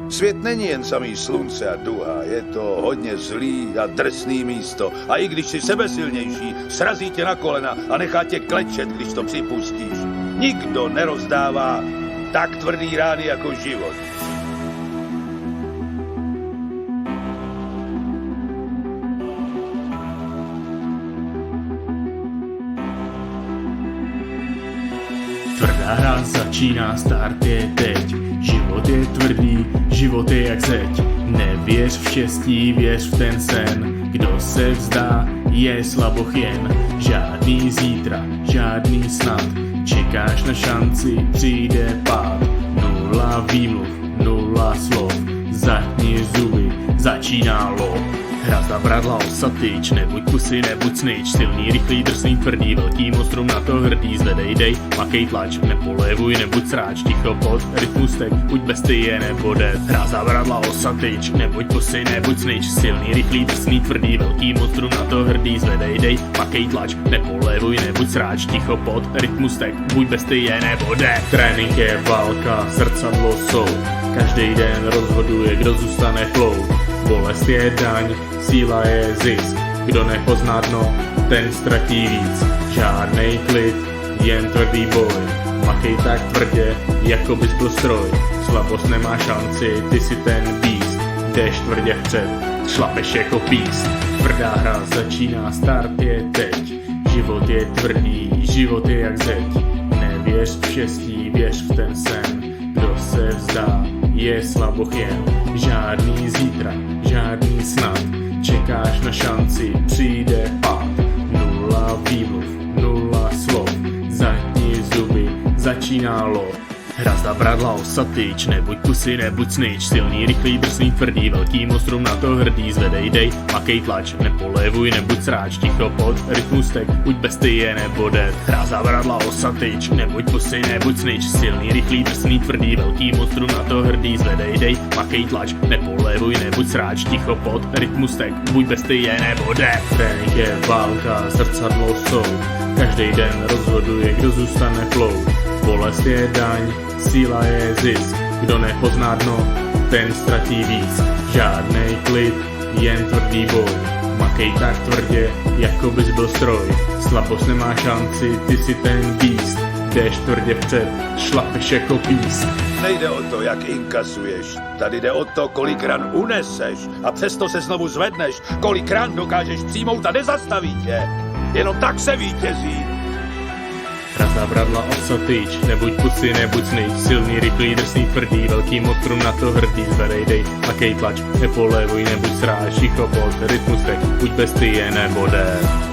Svět není jen samý slunce a duha, je to hodně zlý a drsný místo. A i když jsi sebesilnější, srazí tě na kolena a nechá tě klečet, když to připustíš. Nikdo nerozdává tak tvrdý rány jako život. Tvrdá hra začíná, start je teď. Život je tvrdý, život je jak zeď. Nevěř v štěstí, věř v ten sen. Kdo se vzdá, je slaboch jen. Žádný zítra, žádný snad. Čekáš na šanci, přijde pád. Nula výmluv, nula slov. Zatni zuby, začíná lov. Hra zabradla osatyč, nebuď pusy, nebuď snyč. Silný, rychlý, drsný, tvrdý, velký monstrum na to hrdý. Zvedej, dej, makej tlač, nepolevuj, nebuď sráč. Ticho pod, rytmus tek, buď bestie nebo dead. Hra zabradla osatyč, nebuď pusy, nebuď snyč. Silný, rychlý, drsný, tvrdý, velký monstrum na to hrdý. Zvedej, dej, makej tlač, nepolevuj, nebuď sráč. Ticho pod, rytmus tek, buď bestie nebo dead. Trénink je válka, zrcadlo jsou. Každý den rozhoduje, kdo zůstane flow. Bolest je daň, síla je zisk. Kdo nepozná dno, ten ztratí víc. Žádnej klid, jen tvrdý boj. Makej tak tvrdě, jako bys byl stroj. Slabost nemá šanci, ty si ten beast. Jdeš tvrdě vpřed, šlapeš jako píst. Tvrdá hra začíná, start je teď. Život je tvrdý, život je jak zeď. Nevěř v štěstí, věř v ten sen. Kdo se vzdá, je slaboch jen. Žádný zítra, žádný snad. Čekáš na šanci, přijde pád. Nula výmluv, nula slov. Zatni zuby, začíná lov. Hra zabradla osatyč, nebuď pusy, nebuď snyč. Silný, rychlý, drsný, tvrdý, velký monstrum na to hrdý. Zvedej, dej, makej tlač, nepolevuj, nebuď sráč. Ticho pod, rytmus tek, buď bestie nebo dead. Hra zabradla osatyč, nebuď pusy, nebuď snyč. Silný, rychlý, drsný, tvrdý, velký monstrum na to hrdý. Zvedej, dej, makej tlač, nepolevuj, nebuď sráč. Ticho pod, rytmus tek, buď bestie nebo dead. Trénink je válka, zrcadlo jsou. Každý den rozhoduje, kdo zůstane flow. Bolest je daň, síla je zisk. Kdo nepozná dno, ten ztratí víc. Žádnej klid, jen tvrdý boj. Makej tak tvrdě, jako bys byl stroj. Slabost nemá šanci, ty si ten beast. Jdeš tvrdě vpřed, šlapeš jako píst. Nejde o to, jak inkasuješ. Tady jde o to, kolik ran uneseš. A přesto se znovu zvedneš. Kolik ran dokážeš přijmout a nezastaví tě. Jenom tak se vítězí. Hra zabradla osatyč, nebuď pusy, nebuď snyč. Silný, rychlý, drsný, tvrdý, velký monstrum na to hrdý. Zvedej, dej, makej tlač, nepolevuj, nebuď sráž. Ticho pod, rytmus tek, buď bestie nebo dead.